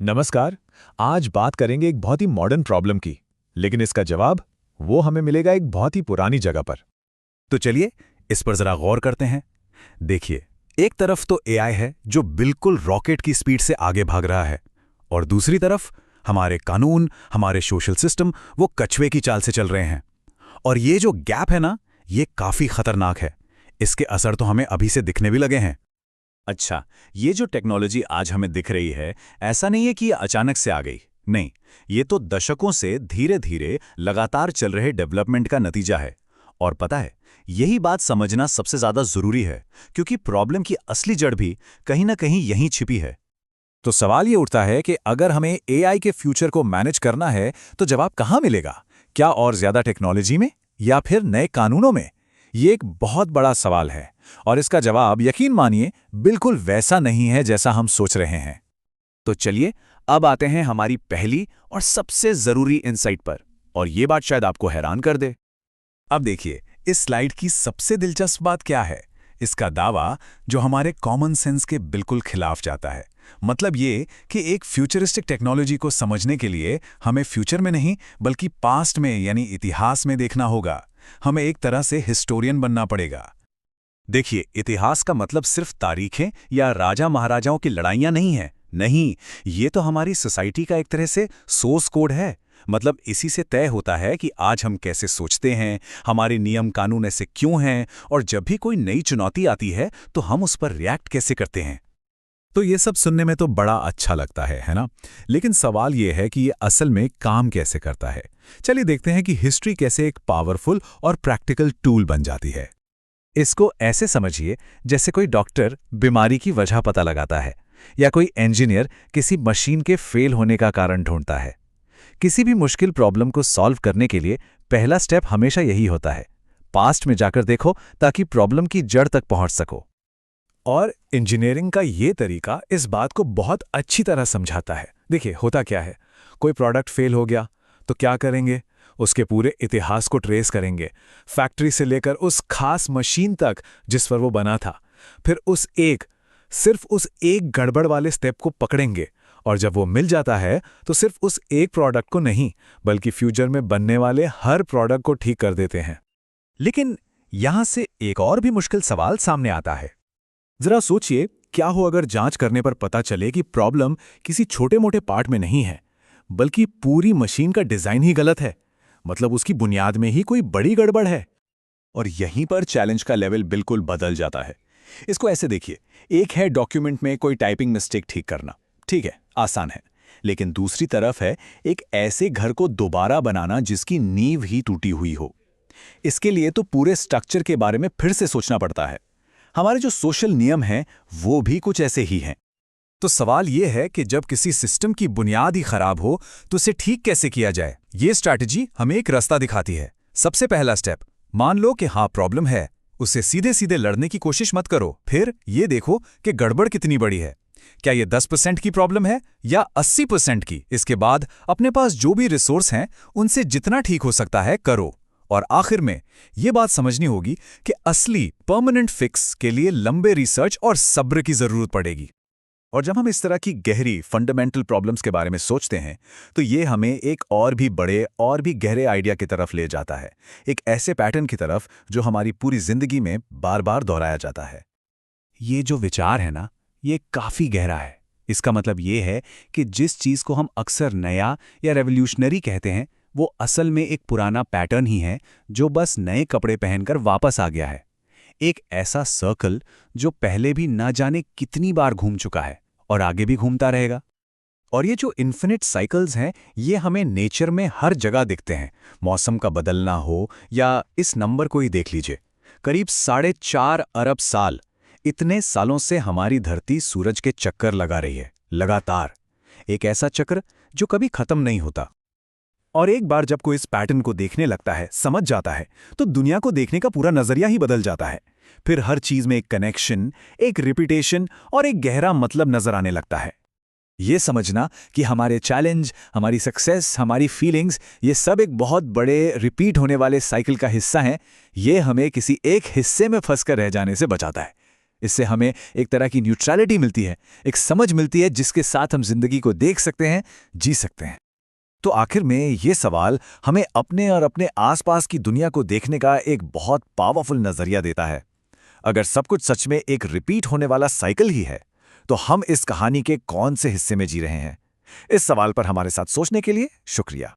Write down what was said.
नमस्कार। आज बात करेंगे एक बहुत ही मॉडर्न प्रॉब्लम की, लेकिन इसका जवाब वो हमें मिलेगा एक बहुत ही पुरानी जगह पर। तो चलिए इस पर जरा गौर करते हैं। देखिए, एक तरफ तो एआई है जो बिल्कुल रॉकेट की स्पीड से आगे भाग रहा है, और दूसरी तरफ हमारे कानून, हमारे सोशल सिस्टम वो कछुए की चाल से चल रहे हैं। और ये जो गैप है ना, ये काफी खतरनाक है। इसके असर तो हमें अभी से दिखने भी लगे हैं। अच्छा, ये जो टेक्नोलॉजी आज हमें दिख रही है, ऐसा नहीं है कि ये अचानक से आ गई। नहीं, ये तो दशकों से धीरे धीरे लगातार चल रहे डेवलपमेंट का नतीजा है। और पता है, यही बात समझना सबसे ज्यादा जरूरी है, क्योंकि प्रॉब्लम की असली जड़ भी कहीं ना कहीं यहीं छिपी है। तो सवाल ये उठता है कि अगर हमें एआई के फ्यूचर को मैनेज करना है, तो जवाब कहाँ मिलेगा? क्या और ज्यादा टेक्नोलॉजी में, या फिर नए कानूनों में? ये एक बहुत बड़ा सवाल है, और इसका जवाब यकीन मानिए बिल्कुल वैसा नहीं है जैसा हम सोच रहे हैं। तो चलिए अब आते हैं हमारी पहली और सबसे जरूरी इंसाइट पर, और ये बात शायद आपको हैरान कर दे। अब देखिए, इस स्लाइड की सबसे दिलचस्प बात क्या है? इसका दावा जो हमारे कॉमन सेंस के बिल्कुल खिलाफ जाता है। मतलब ये कि एक फ्यूचरिस्टिक टेक्नोलॉजी को समझने के लिए हमें फ्यूचर में नहीं बल्कि पास्ट में यानी इतिहास में देखना होगा। हमें एक तरह से हिस्टोरियन बनना पड़ेगा। देखिए, इतिहास का मतलब सिर्फ तारीखें या राजा महाराजाओं की लड़ाइयां नहीं है। नहीं, ये तो हमारी सोसाइटी का एक तरह से सोर्स कोड है। मतलब इसी से तय होता है कि आज हम कैसे सोचते हैं, हमारे नियम कानून ऐसे क्यों हैं, और जब भी कोई नई चुनौती आती है तो हम उस पर रिएक्ट कैसे करते हैं। तो ये सब सुनने में तो बड़ा अच्छा लगता है ना? लेकिन सवाल ये है कि ये असल में काम कैसे करता है। चलिए देखते हैं कि हिस्ट्री कैसे एक पावरफुल और प्रैक्टिकल टूल बन जाती है। इसको ऐसे समझिए जैसे कोई डॉक्टर बीमारी की वजह पता लगाता है, या कोई इंजीनियर किसी मशीन के फेल होने का कारण ढूंढता है। किसी भी मुश्किल प्रॉब्लम को सॉल्व करने के लिए पहला स्टेप हमेशा यही होता है, पास्ट में जाकर देखो ताकि प्रॉब्लम की जड़ तक पहुंच सको। और इंजीनियरिंग का ये तरीका इस बात को बहुत अच्छी तरह समझाता है। देखिए, होता क्या है, कोई प्रोडक्ट फेल हो गया तो क्या करेंगे? उसके पूरे इतिहास को ट्रेस करेंगे, फैक्ट्री से लेकर उस खास मशीन तक जिस पर वो बना था। फिर सिर्फ उस एक गड़बड़ वाले स्टेप को पकड़ेंगे, और जब वो मिल जाता है तो सिर्फ उस एक प्रोडक्ट को नहीं बल्कि फ्यूचर में बनने वाले हर प्रोडक्ट को ठीक कर देते हैं। लेकिन यहां से एक और भी मुश्किल सवाल सामने आता है। जरा सोचिए, क्या हो अगर जांच करने पर पता चले कि प्रॉब्लम किसी छोटे मोटे पार्ट में नहीं है, बल्कि पूरी मशीन का डिजाइन ही गलत है। मतलब उसकी बुनियाद में ही कोई बड़ी गड़बड़ है। और यहीं पर चैलेंज का लेवल बिल्कुल बदल जाता है। इसको ऐसे देखिए, एक है डॉक्यूमेंट में कोई टाइपिंग मिस्टेक ठीक करना, ठीक है, आसान है। लेकिन दूसरी तरफ है एक ऐसे घर को दोबारा बनाना जिसकी नींव ही टूटी हुई हो। इसके लिए तो पूरे स्ट्रक्चर के बारे में फिर से सोचना पड़ता है। हमारे जो सोशल नियम हैं वो भी कुछ ऐसे ही हैं। तो सवाल यह है कि जब किसी सिस्टम की बुनियाद ही खराब हो तो उसे ठीक कैसे किया जाए। ये स्ट्रैटेजी हमें एक रास्ता दिखाती है। सबसे पहला स्टेप, मान लो कि हाँ प्रॉब्लम है, उसे सीधे सीधे लड़ने की कोशिश मत करो। फिर ये देखो कि गड़बड़ कितनी बड़ी है। क्या ये 10% की प्रॉब्लम है या 80% की? इसके बाद अपने पास जो भी रिसोर्स हैं उनसे जितना ठीक हो सकता है करो। और आखिर में ये बात समझनी होगी कि असली परमानेंट फिक्स के लिए लंबे रिसर्च और सब्र की जरूरत पड़ेगी। और जब हम इस तरह की गहरी फंडामेंटल प्रॉब्लम्स के बारे में सोचते हैं तो ये हमें एक और भी बड़े और भी गहरे आइडिया की तरफ ले जाता है, एक ऐसे पैटर्न की तरफ जो हमारी पूरी जिंदगी में बार बार दोहराया जाता है। ये जो विचार है ना, ये काफी गहरा है। इसका मतलब ये है कि जिस चीज को हम अक्सर नया या रेवोल्यूशनरी कहते हैं, वो असल में एक पुराना पैटर्न ही है जो बस नए कपड़े पहनकर वापस आ गया है। एक ऐसा सर्कल जो पहले भी ना जाने कितनी बार घूम चुका है और आगे भी घूमता रहेगा। और ये जो इन्फिनिट साइकिल्स हैं, ये हमें नेचर में हर जगह दिखते हैं। मौसम का बदलना हो या इस नंबर को ही देख लीजिए, करीब 4.5 अरब साल, इतने सालों से हमारी धरती सूरज के चक्कर लगा रही है लगातार। एक ऐसा चक्र जो कभी खत्म नहीं होता। और एक बार जब कोई इस पैटर्न को देखने लगता है, समझ जाता है, तो दुनिया को देखने का पूरा नजरिया ही बदल जाता है। फिर हर चीज में एक कनेक्शन, एक रिपीटेशन और एक गहरा मतलब नजर आने लगता है। ये समझना कि हमारे चैलेंज, हमारी सक्सेस, हमारी फीलिंग्स, ये सब एक बहुत बड़े रिपीट होने वाले साइकिल का हिस्सा हैं, ये हमें किसी एक हिस्से में फंसकर रह जाने से बचाता है। इससे हमें एक तरह की न्यूट्रलिटी मिलती है, एक समझ मिलती है जिसके साथ हम जिंदगी को देख सकते हैं, जी सकते हैं। तो आखिर में ये सवाल हमें अपने और अपने आसपास की दुनिया को देखने का एक बहुत पावरफुल नजरिया देता है। अगर सब कुछ सच में एक रिपीट होने वाला साइकिल ही है, तो हम इस कहानी के कौन से हिस्से में जी रहे हैं? इस सवाल पर हमारे साथ सोचने के लिए शुक्रिया।